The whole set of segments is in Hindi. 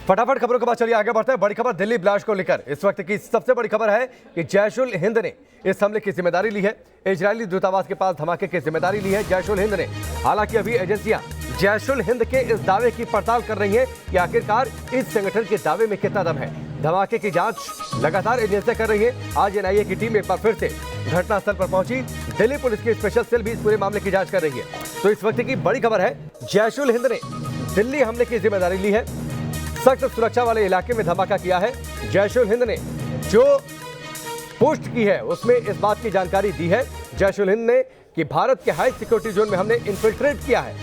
फटाफट खबरों के बाद चलिए आगे बढ़ते हैं। बड़ी खबर दिल्ली ब्लास्ट को लेकर इस वक्त की सबसे बड़ी खबर है कि जैश-उल हिंद ने इस हमले की जिम्मेदारी ली है। इजरायली दूतावास के पास धमाके की जिम्मेदारी ली है जैश-उल हिंद ने। हालांकि अभी एजेंसियां जैश-उल हिंद के इस दावे की पड़ताल कर रही हैं कि आखिरकार इस संगठन के दावे में कितना दम है। धमाके की जांच लगातार एजेंसियां कर रही हैं। आज एनआईए की टीम एक बार फिर से घटनास्थल पर पहुंची। दिल्ली पुलिस की स्पेशल सेल भी इस पूरे मामले की जांच कर रही है। तो इस वक्त की बड़ी खबर है, जैश-उल हिंद ने दिल्ली हमले की जिम्मेदारी ली है। सख्त सुरक्षा वाले इलाके में धमाका किया है। जैश-उल हिंद ने जो पोस्ट की है उसमें इस बात की जानकारी दी है जैश-उल हिंद ने कि भारत के हाई सिक्योरिटी जोन में हमने इन्फिल्ट्रेट किया है,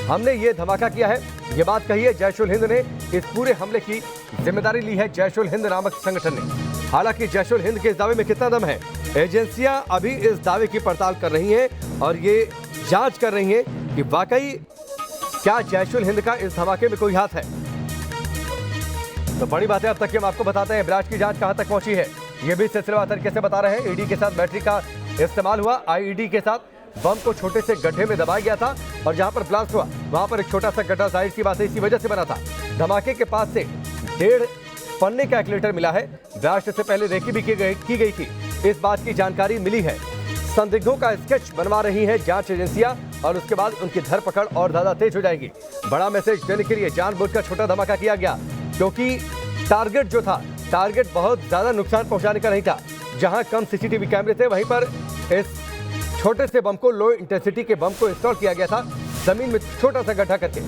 हमने ये धमाका किया है। ये बात कही है जैश-उल हिंद ने। इस पूरे हमले की जिम्मेदारी ली है जैश-उल हिंद नामक संगठन ने। हालांकि जैश-उल हिंद के इस दावे में कितना दम है, एजेंसियां अभी इस दावे की पड़ताल कर रही हैं और ये जांच कर रही हैं कि वाकई क्या जैश-उल हिंद का इस धमाके में कोई हाथ है। तो बड़ी बात है, अब तक की हम आपको बताते हैं ब्लास्ट की जांच कहां तक पहुंची है। ये भी सिलसिलेवार तरीके से बता रहे हैं। ईडी के साथ बैटरी का इस्तेमाल हुआ। आईईडी के साथ बम को छोटे से गड्ढे में दबाया गया था और जहां पर ब्लास्ट हुआ वहां पर एक छोटा सा गड्ढा जाहिर सी बात है इसी वजह से बना था। धमाके के पास से 1.5 पन्ने का कैलकुलेटर मिला है। ब्लास्ट से पहले रेकी भी की गई थी, इस बात की जानकारी मिली है। संदिग्धों का स्केच बनवा रही है जांच एजेंसियां और उसके बाद उनकी धरपकड़ और ज्यादा तेज हो जाएगी। बड़ा मैसेज देने के लिए जानबूझकर छोटा धमाका किया गया क्योंकि टारगेट जो था, टारगेट बहुत ज्यादा नुकसान पहुंचाने का नहीं था। जहां कम सीसीटीवी कैमरे थे वहीं पर इस छोटे से बम को, लो इंटेंसिटी के बम को इंस्टॉल किया गया था जमीन में छोटा सा गड्ढा करके।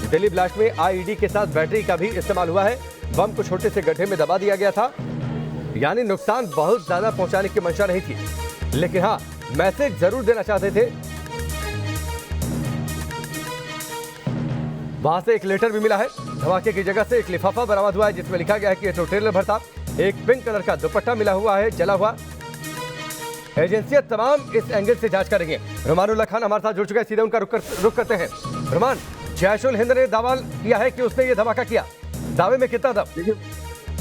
दिल्ली ब्लास्ट में आईईडी के साथ बैटरी का भी इस्तेमाल हुआ है। बम को छोटे से गड्ढे में दबा दिया गया था, यानी नुकसान बहुत ज्यादा पहुंचाने की मंशा नहीं थी, लेकिन हाँ मैसेज जरूर देना चाहते थे। वहां से एक लेटर भी मिला है। धमाके की जगह से एक लिफाफा बरामद हुआ है जिसमें लिखा गया है कि ये ट्रेलर भर था। एक पिंक कलर का दुपट्टा मिला हुआ है जला हुआ। एजेंसियां तमाम इस एंगल से जांच कर रही हैं। रुमानुल्लाह खान हमारे साथ जुड़ चुके हैं, सीधे उनका रुख करते हैं। रुमान, जैश-उल हिंद ने दावा किया है कि उसने ये धमाका किया, दावे में कितना दम?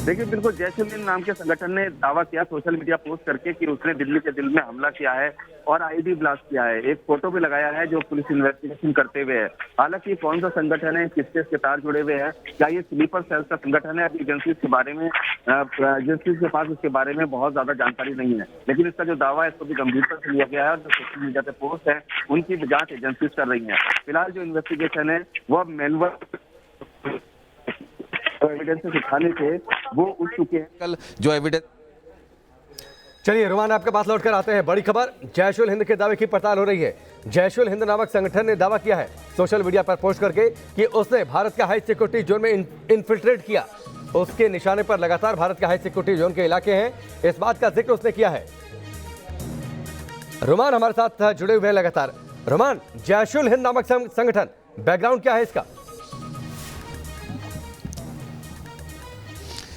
देखिए बिल्कुल, जैश-उल हिंद नाम के संगठन ने दावा किया सोशल मीडिया पोस्ट करके कि उसने दिल्ली के दिल में हमला किया है और आईडी ब्लास्ट किया है। एक फोटो भी लगाया है जो पुलिस इन्वेस्टिगेशन करते हुए है। हालांकि कौन सा संगठन है, किससे इसके तार जुड़े हुए हैं, क्या ये स्लीपर सेल्स का संगठन है, अभी एजेंसी के बारे में, एजेंसी के पास इसके बारे में बहुत ज्यादा जानकारी नहीं है। लेकिन इसका जो दावा है इसको भी गंभीरता से लिया गया है और जो सोशल मीडिया पे पोस्ट है उनकी भी जाँच एजेंसी कर रही है। फिलहाल जो इन्वेस्टिगेशन है वो मैनुअल एविडेंस उठाने से वो उठ चुके हैं। कल जो एविडेंस, चलिए रुमान आपके पास लौटकर आते हैं। बड़ी खबर, जैश-उल हिंद के दावे की पड़ताल हो रही है। जैश-उल हिंद नामक संगठन ने दावा किया है सोशल मीडिया पर पोस्ट करके कि उसने भारत का हाई सिक्योरिटी जोन में इन्फिल्ट्रेट किया। उसके निशाने पर लगातार भारत के हाई सिक्योरिटी जोन के इलाके हैं, इस बात का जिक्र उसने किया है। रुमान हमारे साथ जुड़े हुए हैं लगातार। रुमान, जैश-उल हिंद नामक संगठन, बैकग्राउंड क्या है इसका?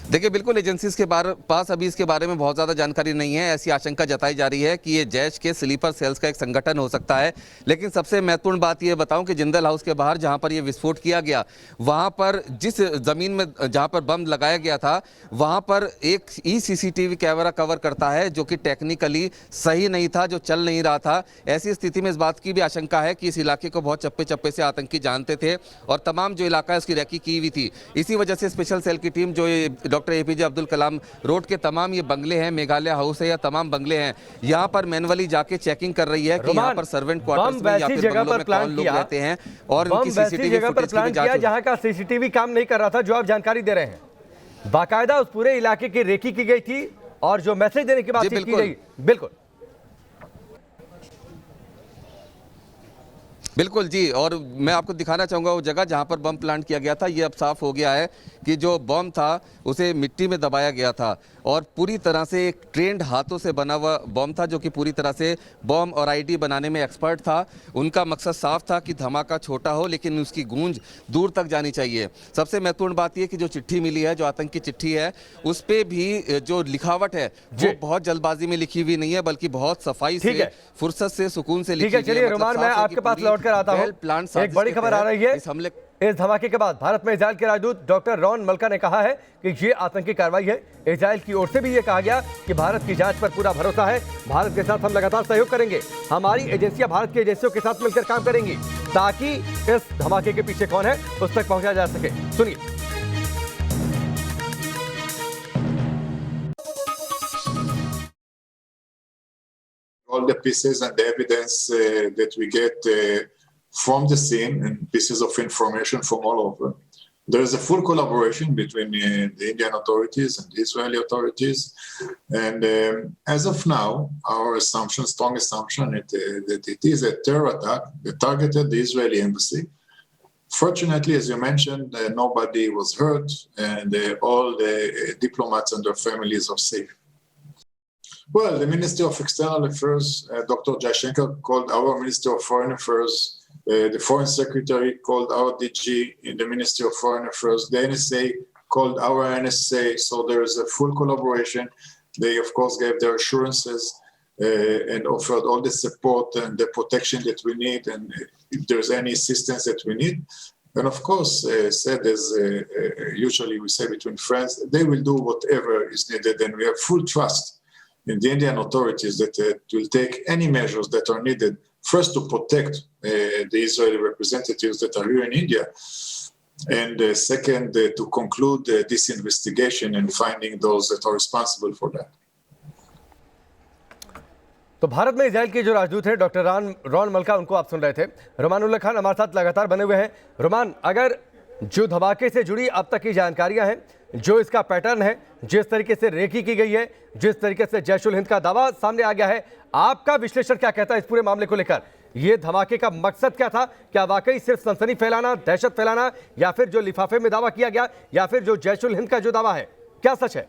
देखिए बिल्कुल एजेंसीज के पास अभी इसके बारे में बहुत ज़्यादा जानकारी नहीं है। ऐसी आशंका जताई जा रही है कि ये जैश के स्लीपर सेल्स का एक संगठन हो सकता है। लेकिन सबसे महत्वपूर्ण बात ये बताऊं कि जिंदल हाउस के बाहर जहां पर ये विस्फोट किया गया, वहां पर जिस ज़मीन में जहां पर बम लगाया गया था वहां पर एक CCTV कैमरा कवर करता है जो कि टेक्निकली सही नहीं था, जो चल नहीं रहा था। ऐसी स्थिति में इस बात की भी आशंका है कि इस इलाके को बहुत चप्पे चप्पे से आतंकी जानते थे और तमाम जो इलाका है उसकी रैकी की हुई थी। इसी वजह से स्पेशल सेल की टीम जो doctor APJ Abdul Kalam road के तमाम ये बंगले हैं, मेघालय हाउस है या तमाम बंगले हैं, यहाँ पर मैनुअली जाके चेकिंग कर रही है कि यहाँ पर सर्वेंट क्वार्टर्स में या फिर बंगलों में कौन लोग रहते हैं और उनकी CCTV फुटेज की भी जांच। जहाँ का CCTV काम नहीं कर रहा था, जो आप जानकारी दे रहे हैं, बाकायदा उस पूरे इलाके की रेकी की गई थी और जो मैसेज देने की बात की गई। बिल्कुल जी, और मैं आपको दिखाना चाहूँगा वो जगह जहाँ पर बम प्लांट किया गया था। ये अब साफ हो गया है कि जो बम था उसे मिट्टी में दबाया गया था और पूरी तरह से एक ट्रेंड हाथों से बना हुआ बम था जो कि पूरी तरह से बम और आईडी बनाने में एक्सपर्ट था। उनका मकसद साफ था कि धमाका छोटा हो लेकिन उसकी गूंज दूर तक जानी चाहिए। सबसे महत्वपूर्ण बात यह कि जो चिट्ठी मिली है, जो आतंकी चिट्ठी है, उस पर भी जो लिखावट है वो बहुत जल्दबाजी में लिखी हुई नहीं है बल्कि बहुत सफाई से, फुर्सत से, सुकून से लिखी है। चलिए रुमान, मैं आपके पास लौट कर आता हूं। एक बड़ी खबर आ रही है, इस हमले इस धमाके के बाद भारत में इजराइल के राजदूत डॉक्टर रॉन मल्का ने कहा है कि ये आतंकी कार्रवाई है। इजराइल की ओर से भी ये कहा गया कि भारत की जांच पर पूरा भरोसा है, भारत के साथ हम लगातार सहयोग करेंगे, हमारी एजेंसियां भारत की एजेंसियों के साथ मिलकर काम करेंगी ताकि इस धमाके के पीछे कौन है उस तक पहुंचा जा सके। सुनिए। all the pieces and the evidence that we get from the scene and pieces of information from all over. There is a full collaboration between the Indian authorities and the Israeli authorities. And as of now, our assumption, strong assumption, that it is a terror attack that targeted the Israeli embassy. Fortunately, as you mentioned, nobody was hurt and all the diplomats and their families are safe. Well, the Ministry of External Affairs, Dr. Jaishankar, called our Ministry of Foreign Affairs. The Foreign Secretary called our DG in the Ministry of Foreign Affairs. The NSA called our NSA. So there is a full collaboration. They, of course, gave their assurances and offered all the support and the protection that we need, and if there's any assistance that we need. And of course, said as usually we say between friends, they will do whatever is needed, and we have full trust in the Indian authorities that will take any measures that are needed, first to protect the Israeli representatives that are here in India, and second, to conclude this investigation and finding those that are responsible for that. तो भारत में इजराइल के जो राजदूत हैं डॉक्टर रॉन मल्का, उनको आप सुन रहे थे। रुमानुल्लाह खान हमारे साथ लगातार बने हुए हैं। रुमान, अगर जो धमाके से जुड़ी अब तक की जानकारियां हैं, जो इसका पैटर्न है, जिस तरीके से रेकी की गई है, जिस तरीके से जैश उल हिंद का दावा सामने आ गया है, आपका विश्लेषण क्या कहता है इस पूरे मामले को लेकर? ये धमाके का मकसद क्या था? क्या वाकई सिर्फ सनसनी फैलाना, दहशत फैलाना, या फिर जो लिफाफे में दावा किया गया, या फिर जो जैश उल हिंद का जो दावा है, क्या सच है?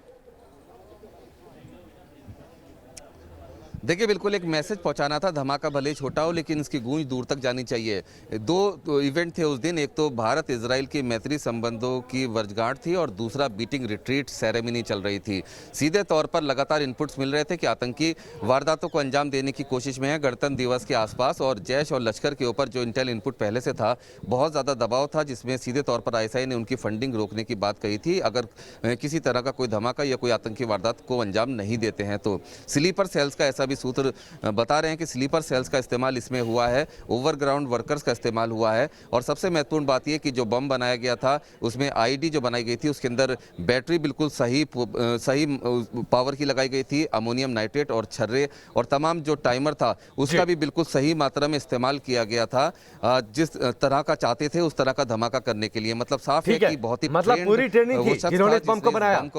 देखिए, बिल्कुल एक मैसेज पहुंचाना था। धमाका भले ही छोटा हो लेकिन इसकी गूंज दूर तक जानी चाहिए। दो इवेंट थे उस दिन, एक तो भारत इजराइल की मैत्री संबंधों की वर्षगांठ थी और दूसरा बीटिंग रिट्रीट सेरेमनी चल रही थी। सीधे तौर पर लगातार इनपुट्स मिल रहे थे कि आतंकी वारदातों को अंजाम देने की कोशिश में है गणतंत्र दिवस के आसपास, और जैश और लश्कर के ऊपर जो इंटेल इनपुट पहले से था, बहुत ज़्यादा दबाव था, जिसमें सीधे तौर पर ISI ने उनकी फंडिंग रोकने की बात कही थी अगर किसी तरह का कोई धमाका या कोई आतंकी वारदात को अंजाम नहीं देते हैं तो। स्लीपर सेल्स का ऐसा भी सूत्र बता रहे हैं कि स्लीपर सेल्स का इस्तेमाल इसमें हुआ है, ओवरग्राउंड वर्कर्स का इस्तेमाल हुआ है, और सबसे महत्वपूर्ण बात यह कि जो बम बनाया गया था उसमें IED जो बनाई गई थी उसके अंदर बैटरी बिल्कुल सही पावर की लगाई गई थी, अमोनियम नाइट्रेट और छर्रे और तमाम जो टाइमर था उसका भी बिल्कुल सही मात्रा में इस्तेमाल किया गया था, जिस तरह का चाहते थे उस तरह का धमाका करने के लिए। मतलब साफ है कि बहुत ही मतलब पूरी ट्रेनिंग थी जिन्होंने बम को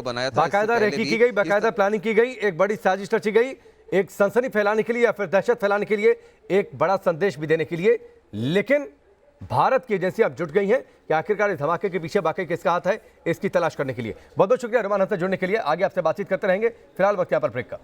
बनाया, बाकायदा रेकी की गई, बाकायदा प्लानिंग की गई, एक बड़ी साजिश रची गई, एक सनसनी फैलाने के लिए या फिर दहशत फैलाने के लिए, एक बड़ा संदेश भी देने के लिए। लेकिन भारत की एजेंसियां अब जुट गई हैं कि आखिरकार इस धमाके के पीछे वाकई किसका हाथ है, इसकी तलाश करने के लिए। बहुत बहुत शुक्रिया रुमान हमसे जुड़ने के लिए। आगे आपसे बातचीत करते रहेंगे। फिलहाल वक्त यहाँ पर ब्रेक का।